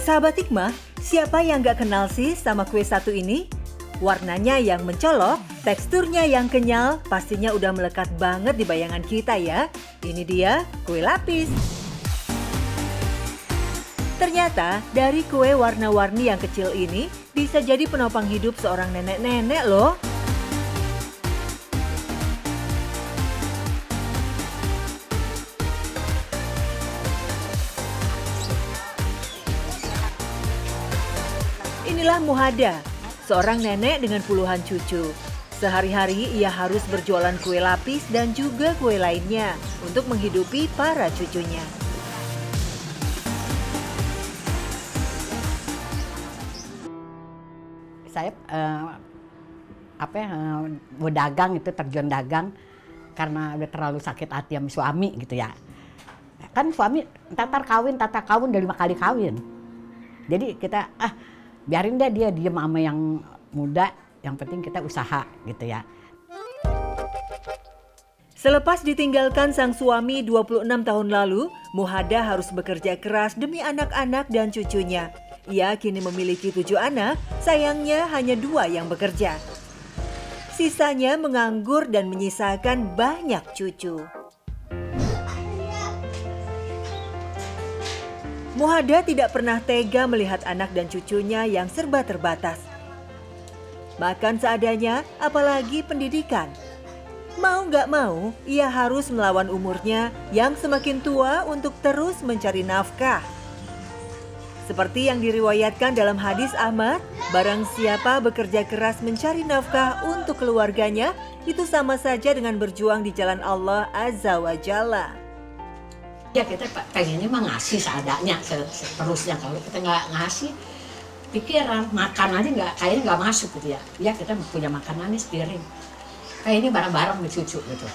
Sahabat Hikmah, siapa yang gak kenal sih sama kue satu ini? Warnanya yang mencolok, teksturnya yang kenyal, pastinya udah melekat banget di bayangan kita ya. Ini dia kue lapis. Ternyata dari kue warna-warni yang kecil ini bisa jadi penopang hidup seorang nenek-nenek loh. Inilah Muhada, seorang nenek dengan puluhan cucu. Sehari-hari ia harus berjualan kue lapis dan juga kue lainnya untuk menghidupi para cucunya. Saya berdagang itu terjun dagang karena udah terlalu sakit hati sama suami gitu ya. Kan suami tatar kawin 5 kali kawin. Jadi kita biarin deh dia diem sama yang muda, yang penting kita usaha gitu ya. Selepas ditinggalkan sang suami 26 tahun lalu, Muhada harus bekerja keras demi anak-anak dan cucunya. Ia kini memiliki 7 anak, sayangnya hanya 2 yang bekerja. Sisanya menganggur dan menyisakan banyak cucu. Muhada tidak pernah tega melihat anak dan cucunya yang serba terbatas. Makan seadanya, apalagi pendidikan. Mau nggak mau, ia harus melawan umurnya yang semakin tua untuk terus mencari nafkah. Seperti yang diriwayatkan dalam hadis Ahmad, barang siapa bekerja keras mencari nafkah untuk keluarganya, itu sama saja dengan berjuang di jalan Allah Azza wa Jalla. Ya kita pengennya mah ngasih seadanya seterusnya. Kalau kita nggak ngasih, pikiran makan aja kayaknya nggak masuk gitu ya. Ya kita punya makanan nih sepiring. Kayak ini barang-barang nih cucu gitu.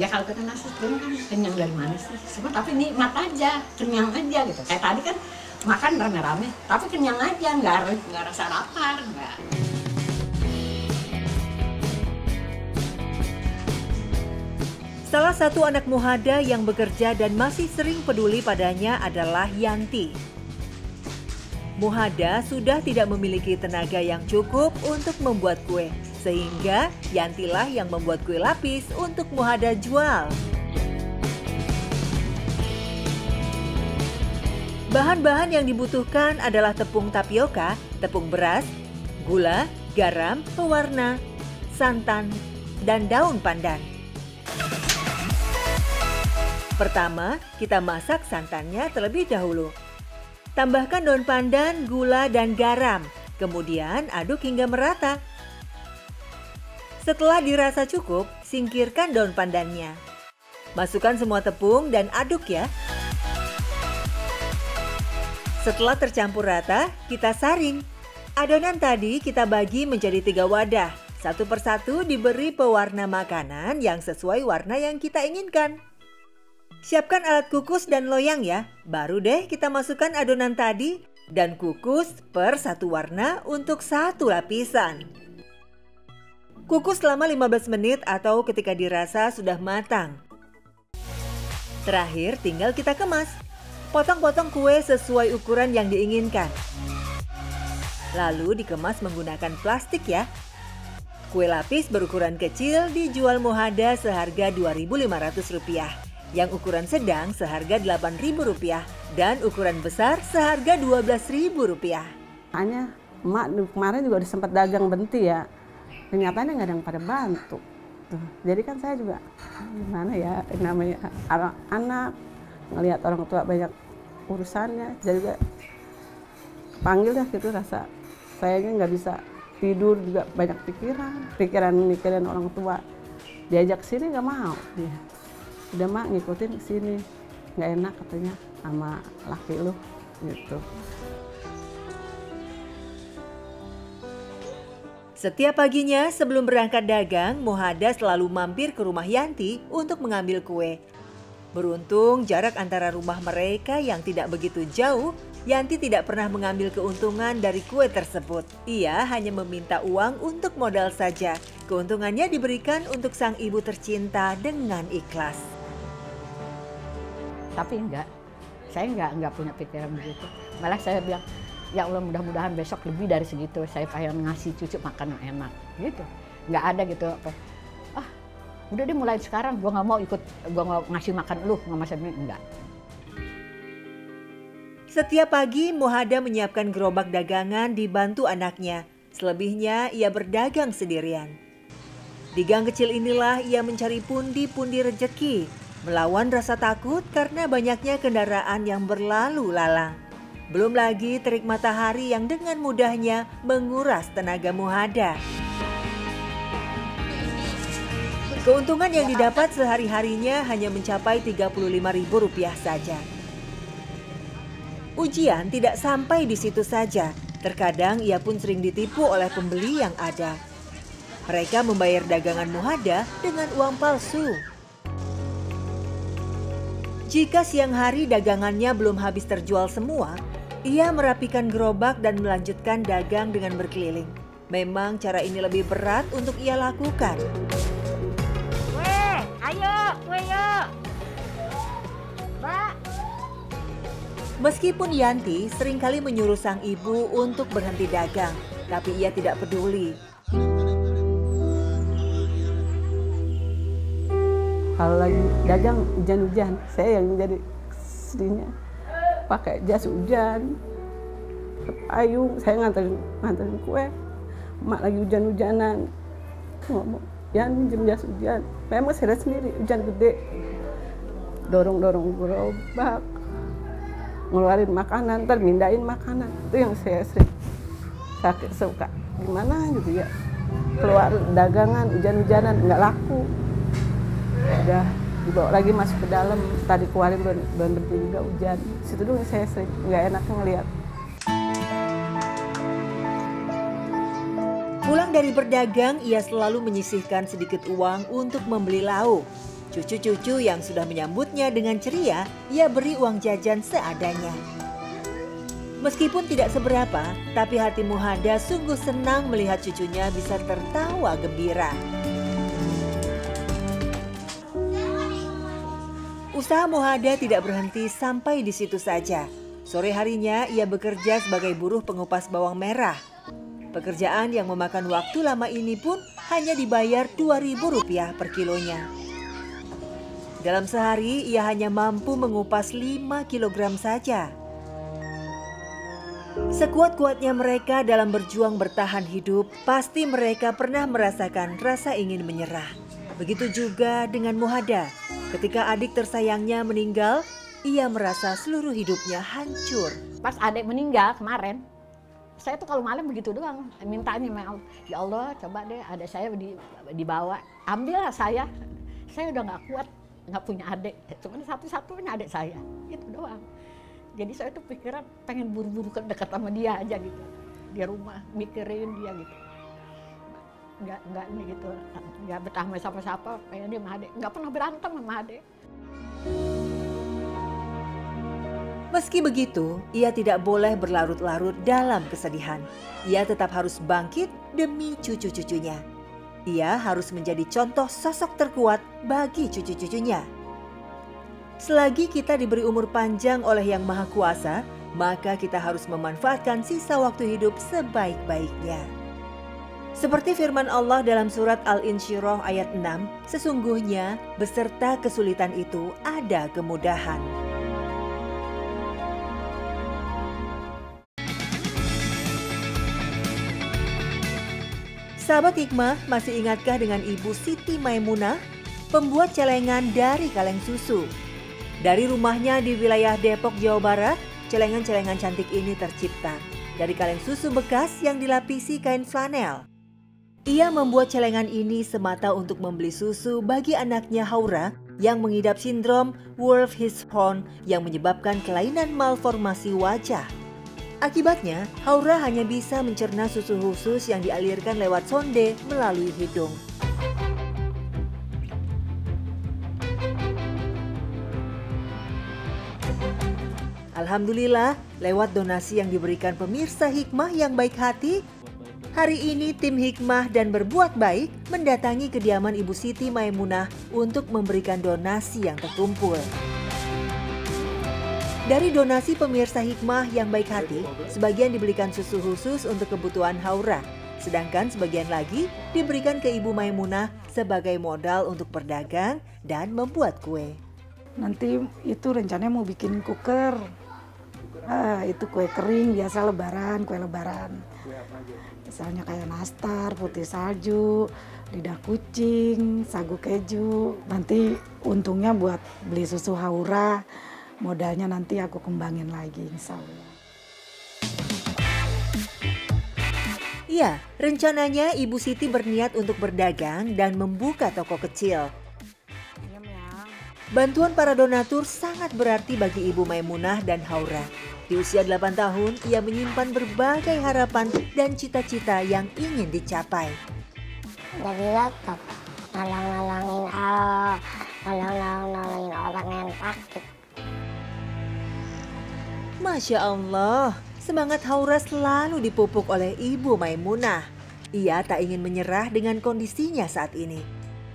Ya kalau kita ngasih sepiring kan kenyang dari mana sih? Semua tapi nikmat aja, kenyang aja gitu. Kayak tadi kan makan rame-rame, tapi kenyang aja, nggak rasa lapar, nggak. Salah satu anak Muhada yang bekerja dan masih sering peduli padanya adalah Yanti. Muhada sudah tidak memiliki tenaga yang cukup untuk membuat kue, sehingga Yantilah yang membuat kue lapis untuk Muhada jual. Bahan-bahan yang dibutuhkan adalah tepung tapioka, tepung beras, gula, garam, pewarna, santan, dan daun pandan. Pertama, kita masak santannya terlebih dahulu. Tambahkan daun pandan, gula, dan garam. Kemudian aduk hingga merata. Setelah dirasa cukup, singkirkan daun pandannya. Masukkan semua tepung dan aduk ya. Setelah tercampur rata, kita saring. Adonan tadi kita bagi menjadi 3 wadah. Satu persatu diberi pewarna makanan yang sesuai warna yang kita inginkan. Siapkan alat kukus dan loyang ya. Baru deh kita masukkan adonan tadi dan kukus per satu warna untuk satu lapisan. Kukus selama 15 menit atau ketika dirasa sudah matang. Terakhir tinggal kita kemas. Potong-potong kue sesuai ukuran yang diinginkan. Lalu dikemas menggunakan plastik ya. Kue lapis berukuran kecil dijual Muhada seharga Rp2.500. Yang ukuran sedang seharga Rp8.000 dan ukuran besar seharga Rp12.000. Hanya emak kemarin juga udah sempat dagang benti ya, kenyataannya nggak ada yang pada bantu. Tuh. Jadi kan saya juga gimana ya, namanya anak ngelihat orang tua banyak urusannya, jadi juga panggil dah gitu, rasa sayangnya nggak bisa tidur, juga banyak pikiran orang tua. Diajak sini nggak mau dia. Udah mak ngikutin sini, nggak enak katanya sama laki lu gitu. Setiap paginya sebelum berangkat dagang, Muhada selalu mampir ke rumah Yanti untuk mengambil kue. Beruntung jarak antara rumah mereka yang tidak begitu jauh, Yanti tidak pernah mengambil keuntungan dari kue tersebut. Ia hanya meminta uang untuk modal saja. Keuntungannya diberikan untuk sang ibu tercinta dengan ikhlas. Tapi enggak, saya nggak punya pikiran begitu. Malah saya bilang, ya Allah mudah-mudahan besok lebih dari segitu. Saya pengen ngasih cucu makanan enak gitu. Nggak ada gitu apa. Ah, udah deh mulai sekarang gue nggak mau ikut, gue nggak ngasih makan lu, nggak masak ini, enggak. Setiap pagi Muhada menyiapkan gerobak dagangan dibantu anaknya. Selebihnya ia berdagang sendirian. Di gang kecil inilah ia mencari pundi-pundi rejeki, melawan rasa takut karena banyaknya kendaraan yang berlalu lalang. Belum lagi terik matahari yang dengan mudahnya menguras tenaga Muhada. Keuntungan yang didapat sehari-harinya hanya mencapai Rp35.000 saja. Ujian tidak sampai di situ saja. Terkadang ia pun sering ditipu oleh pembeli yang ada. Mereka membayar dagangan Muhada dengan uang palsu. Jika siang hari dagangannya belum habis terjual semua, ia merapikan gerobak dan melanjutkan dagang dengan berkeliling. Memang cara ini lebih berat untuk ia lakukan. Weh, ayo, Mbak. Meskipun Yanti seringkali menyuruh sang ibu untuk berhenti dagang, tapi ia tidak peduli. Kalau lagi dagang hujan-hujan, saya yang jadi sedihnya. Pakai jas hujan, payung, saya nganterin kue. Mak lagi hujan-hujanan, ngomong, ya minjem jas hujan. Memang saya lihat sendiri, hujan gede. Dorong-dorong gerobak, ngeluarin makanan, mindahin makanan. Itu yang saya sering sakit suka. Gimana gitu ya, keluar dagangan, hujan-hujanan, nggak laku. Udah dibawa lagi masuk ke dalam, tadi keluarin belum berhenti juga hujan. Situ dulu saya sering nggak enak ngeliat. Pulang dari berdagang, ia selalu menyisihkan sedikit uang untuk membeli lauk. Cucu-cucu yang sudah menyambutnya dengan ceria, ia beri uang jajan seadanya. Meskipun tidak seberapa, tapi hati Muhada sungguh senang melihat cucunya bisa tertawa gembira. Usaha Muhada tidak berhenti sampai di situ saja. Sore harinya ia bekerja sebagai buruh pengupas bawang merah. Pekerjaan yang memakan waktu lama ini pun hanya dibayar Rp2.000 per kilonya. Dalam sehari ia hanya mampu mengupas 5 kilogram saja. Sekuat-kuatnya mereka dalam berjuang bertahan hidup, pasti mereka pernah merasakan rasa ingin menyerah. Begitu juga dengan Muhada. Ketika adik tersayangnya meninggal, ia merasa seluruh hidupnya hancur. Pas adik meninggal kemarin, saya tuh kalau malam begitu doang, mintanya ya Allah coba deh adik saya dibawa, ambillah saya udah nggak kuat, nggak punya adik, cuma satu-satunya adik saya, itu doang. Jadi saya tuh pikiran pengen buru-buru dekat sama dia aja gitu, di rumah mikirin dia gitu. Nggak ini gitu, nggak betah sama siapa, pengen dia sama adik, nggak pernah berantem sama adik. Meski begitu, ia tidak boleh berlarut-larut dalam kesedihan. Ia tetap harus bangkit demi cucu-cucunya. Ia harus menjadi contoh sosok terkuat bagi cucu-cucunya. Selagi kita diberi umur panjang oleh Yang Maha Kuasa, maka kita harus memanfaatkan sisa waktu hidup sebaik-baiknya. Seperti firman Allah dalam surat Al-Insyirah ayat 6, sesungguhnya beserta kesulitan itu ada kemudahan. Sahabat Hikmah, masih ingatkah dengan Ibu Siti Maimunah, pembuat celengan dari kaleng susu? Dari rumahnya di wilayah Depok, Jawa Barat, celengan-celengan cantik ini tercipta dari kaleng susu bekas yang dilapisi kain flanel. Ia membuat celengan ini semata untuk membeli susu bagi anaknya Haura yang mengidap sindrom Wolff-Hirschhorn yang menyebabkan kelainan malformasi wajah. Akibatnya, Haura hanya bisa mencerna susu khusus yang dialirkan lewat sonde melalui hidung. Alhamdulillah, lewat donasi yang diberikan pemirsa Hikmah yang baik hati, hari ini tim Hikmah dan Berbuat Baik mendatangi kediaman Ibu Siti Maimunah untuk memberikan donasi yang terkumpul. Dari donasi pemirsa Hikmah yang baik hati, sebagian dibelikan susu khusus untuk kebutuhan Haura, sedangkan sebagian lagi diberikan ke Ibu Maimunah sebagai modal untuk berdagang dan membuat kue. Nanti itu rencananya mau bikin cooker. Itu kue kering biasa lebaran, kue lebaran. Misalnya kayak nastar, putih salju, lidah kucing, sagu keju. Nanti untungnya buat beli susu Haura. Modalnya nanti aku kembangin lagi, insya Allah. Iya, rencananya Ibu Siti berniat untuk berdagang dan membuka toko kecil. Bantuan para donatur sangat berarti bagi Ibu Maimunah dan Haura. Di usia 8 tahun, ia menyimpan berbagai harapan dan cita-cita yang ingin dicapai. Jadi laptop, nolongin orang yang sakit. Masya Allah, semangat Haura selalu dipupuk oleh Ibu Maimunah. Ia tak ingin menyerah dengan kondisinya saat ini.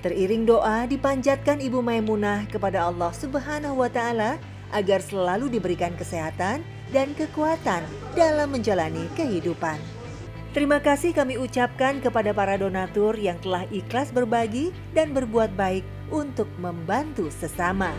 Teriring doa dipanjatkan Ibu Maimunah kepada Allah Subhanahu wa Ta'ala agar selalu diberikan kesehatan dan kekuatan dalam menjalani kehidupan. Terima kasih kami ucapkan kepada para donatur yang telah ikhlas berbagi dan berbuat baik untuk membantu sesama.